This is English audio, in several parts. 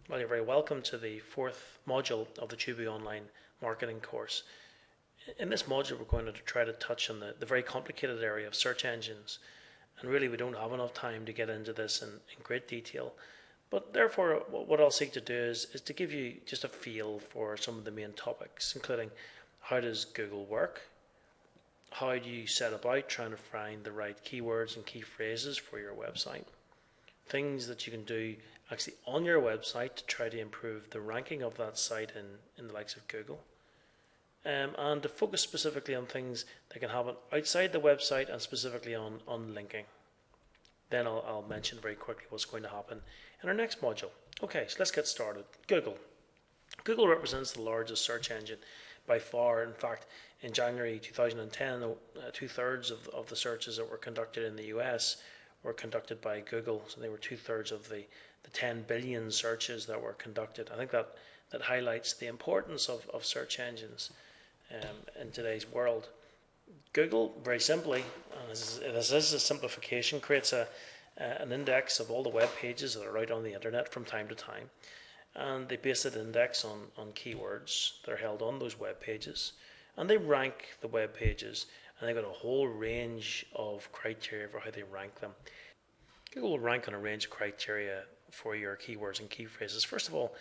Well, you're very welcome to the fourth module of the Chooboo online marketing course. In this module, we're going to try to touch on the very complicated area of search engines. And really, we don't have enough time to get into this in great detail. But therefore, what I'll seek to do is to give you just a feel for some of the main topics, including how does Google work? How do you set about trying to find the right keywords and key phrases for your website? Things that you can do actually on your website to try to improve the ranking of that site in the likes of Google. And to focus specifically on things that can happen outside the website and specifically on linking. Then I'll mention very quickly what's going to happen in our next module. Okay, so let's get started. Google. Google represents the largest search engine by far. In fact, in January 2010, two-thirds of the searches that were conducted in the US were conducted by Google. So they were two-thirds of the 10 billion searches that were conducted. I think that highlights the importance of search engines in today's world. Google, very simply, this is a simplification, creates an index of all the web pages that are out on the internet from time to time. And they base that index on keywords that are held on those web pages. And they rank the web pages, and they've got a whole range of criteria for how they rank them. Google will rank on a range of criteria for your keywords and key phrases. First of all,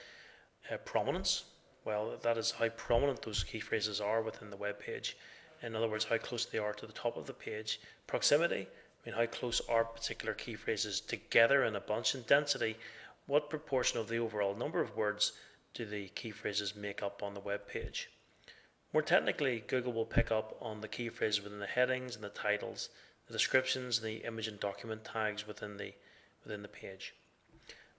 prominence. Well, that is how prominent those key phrases are within the web page. In other words, how close they are to the top of the page. Proximity, I mean how close are particular key phrases together in a bunch. And density, what proportion of the overall number of words do the key phrases make up on the web page. More technically, Google will pick up on the key phrases within the headings and the titles, the descriptions, and the image and document tags within the page.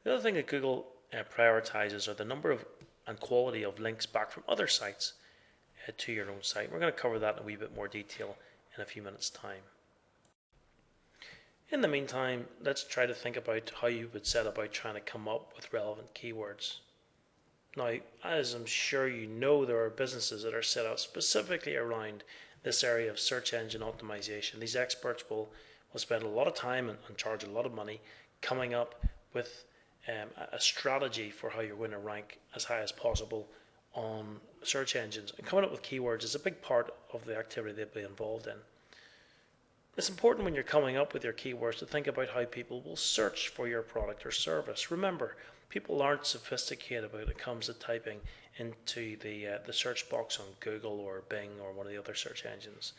The other thing that Google prioritizes are the number of and quality of links back from other sites to your own site. We're going to cover that in a wee bit more detail in a few minutes' time. In the meantime, let's try to think about how you would set about trying to come up with relevant keywords. Now, as I'm sure you know, there are businesses that are set up specifically around this area of search engine optimization. These experts will spend a lot of time and charge a lot of money coming up with a strategy for how you're going to rank as high as possible on search engines. And coming up with keywords is a big part of the activity they'll be involved in. It's important when you're coming up with your keywords to think about how people will search for your product or service. Remember, people aren't sophisticated when it comes to typing into the search box on Google or Bing or one of the other search engines.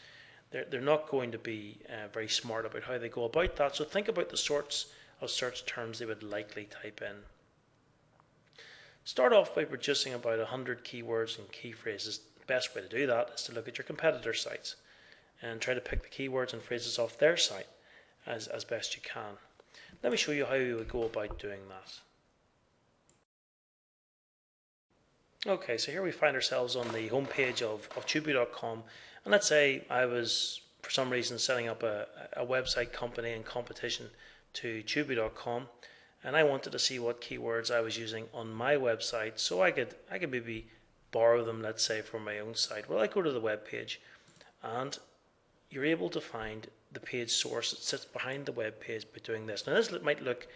They're not going to be very smart about how they go about that. So think about the sorts of search terms they would likely type in. Start off by producing about 100 keywords and key phrases. The best way to do that is to look at your competitor sites and try to pick the keywords and phrases off their site as best you can. Let me show you how you would go about doing that. Okay, so here we find ourselves on the homepage of Chooboo.com, and let's say I was for some reason setting up a website company in competition to Chooboo.com, and I wanted to see what keywords I was using on my website so I could maybe borrow them, let's say, from my own site. Well, I go to the web page, and you're able to find the page source that sits behind the web page by doing this. Now, this might look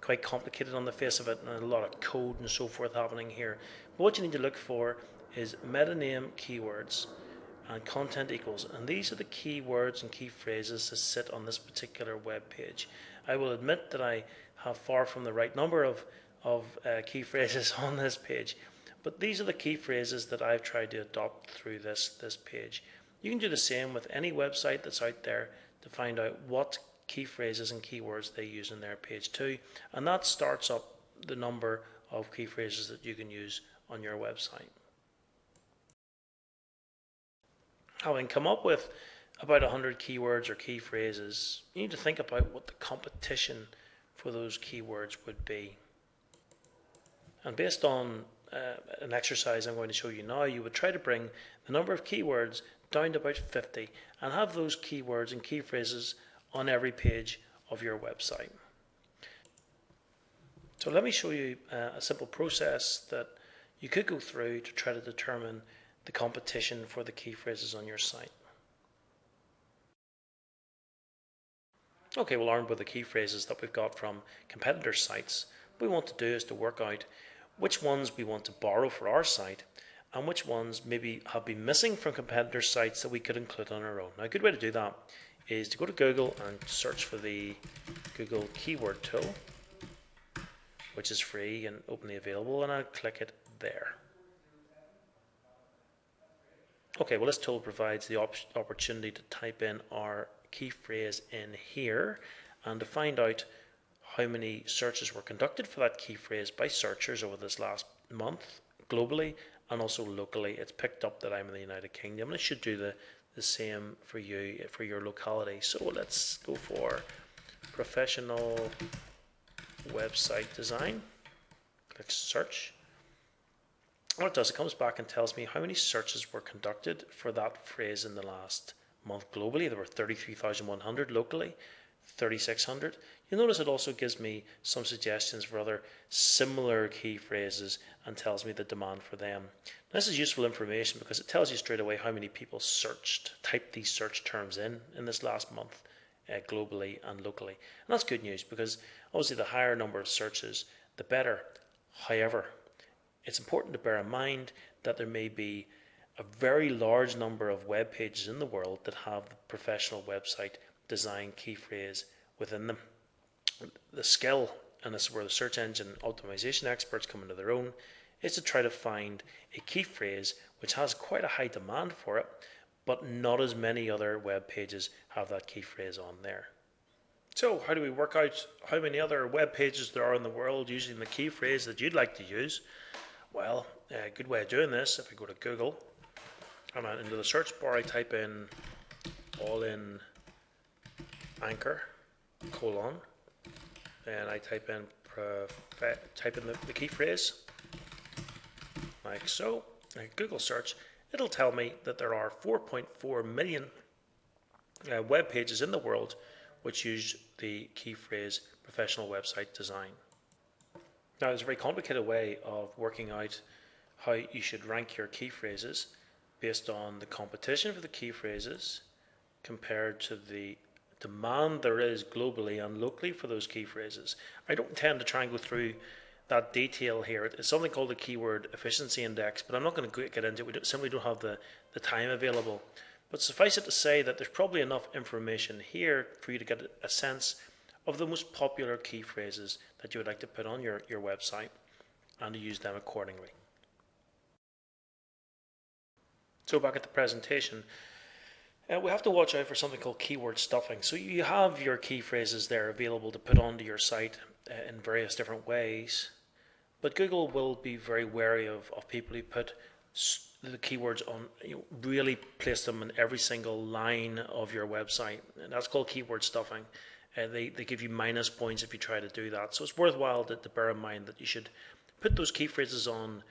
quite complicated on the face of it and a lot of code and so forth happening here. But what you need to look for is meta name keywords and content equals. And these are the keywords and key phrases that sit on this particular web page. I will admit that I have far from the right number of key phrases on this page. But these are the key phrases that I've tried to adopt through this page. You can do the same with any website that's out there to find out what key phrases and keywords they use in their page too, and that starts up the number of key phrases that you can use on your website. Having come up with about 100 keywords or key phrases, you need to think about what the competition for those keywords would be. And based on an exercise I'm going to show you now, you would try to bring the number of keywords down to about 50 and have those keywords and key phrases on every page of your website. So let me show you a simple process that you could go through to try to determine the competition for the key phrases on your site. Okay, well, armed with the key phrases that we've got from competitor sites, what we want to do is to work out which ones we want to borrow for our site, and which ones maybe have been missing from competitor sites that we could include on our own. Now, a good way to do that is to go to Google and search for the Google keyword tool, which is free and openly available, and I'll click it there. Okay, well, this tool provides the opportunity to type in our key phrase in here and to find out how many searches were conducted for that key phrase by searchers over this last month globally and also locally. It's picked up that I'm in the United Kingdom, and it should do the same for you for your locality. So let's go for professional website design. Click search. What it does, it comes back and tells me how many searches were conducted for that phrase in the last month globally. There were 33,100 locally, 3,600. You'll notice it also gives me some suggestions for other similar key phrases and tells me the demand for them. This is useful information because it tells you straight away how many people typed these search terms in this last month globally and locally. And that's good news because obviously the higher number of searches, the better. However, it's important to bear in mind that there may be a very large number of web pages in the world that have the professional website design key phrase within them. The skill, and this is where the search engine optimization experts come into their own, is to try to find a key phrase which has quite a high demand for it, but not as many other web pages have that key phrase on there. So how do we work out how many other web pages there are in the world using the key phrase that you'd like to use? Well, a good way of doing this, if I go to Google and into the search bar I type in all in anchor colon, then I type in the key phrase like so. Google search, it'll tell me that there are 4.4 million web pages in the world which use the key phrase professional website design. Now, there's a very complicated way of working out how you should rank your key phrases based on the competition for the key phrases compared to the demand there is globally and locally for those key phrases. I don't intend to try and go through that detail here. It's something called the keyword efficiency index, but I'm not going to get into it. We simply don't have the time available. But suffice it to say that there's probably enough information here for you to get a sense of the most popular key phrases that you would like to put on your website and to use them accordingly. So back at the presentation, we have to watch out for something called keyword stuffing. So you have your key phrases there available to put onto your site in various different ways, but Google will be very wary of people who put the keywords on, really place them in every single line of your website, and that's called keyword stuffing. They give you minus points if you try to do that. So it's worthwhile to bear in mind that you should put those key phrases on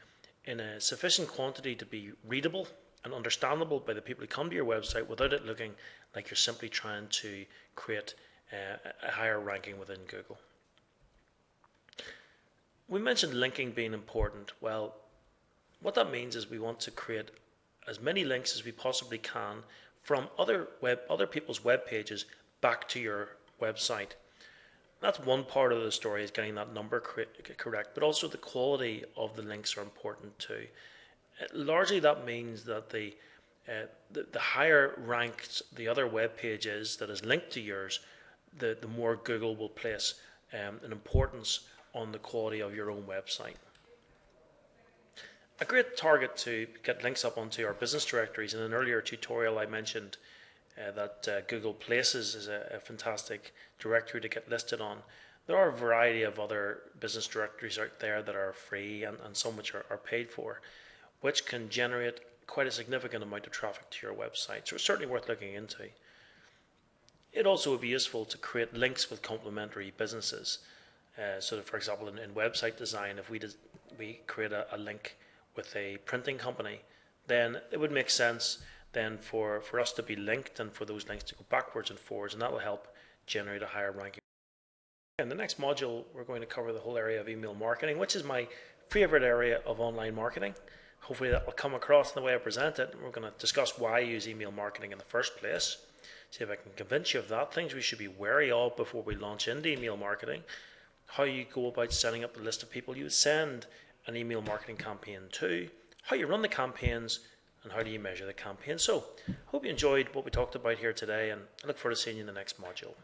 in a sufficient quantity to be readable and understandable by the people who come to your website without it looking like you're simply trying to create a higher ranking within Google. We mentioned linking being important. Well, what that means is we want to create as many links as we possibly can from other people's web pages back to your website. That's one part of the story, is getting that number correct, but also the quality of the links are important too. Largely that means that the higher ranked the other web page is that is linked to yours, the more Google will place an importance on the quality of your own website. A great target to get links up onto our business directories. In an earlier tutorial I mentioned that Google Places is a fantastic directory to get listed on. There are a variety of other business directories out there that are free and some which are paid for, which can generate quite a significant amount of traffic to your website. So it's certainly worth looking into. It also would be useful to create links with complementary businesses. So that, for example, in website design, if we create a link with a printing company, then it would make sense then for us to be linked and for those links to go backwards and forwards, and that will help generate a higher ranking. In the next module, we're going to cover the whole area of email marketing, which is my favorite area of online marketing. Hopefully that will come across in the way I present it. We're going to discuss why I use email marketing in the first place, see if I can convince you of that, things we should be wary of before we launch into email marketing, how you go about setting up the list of people you would send an email marketing campaign too, how you run the campaigns, and how do you measure the campaign. So, hope you enjoyed what we talked about here today, and I look forward to seeing you in the next module.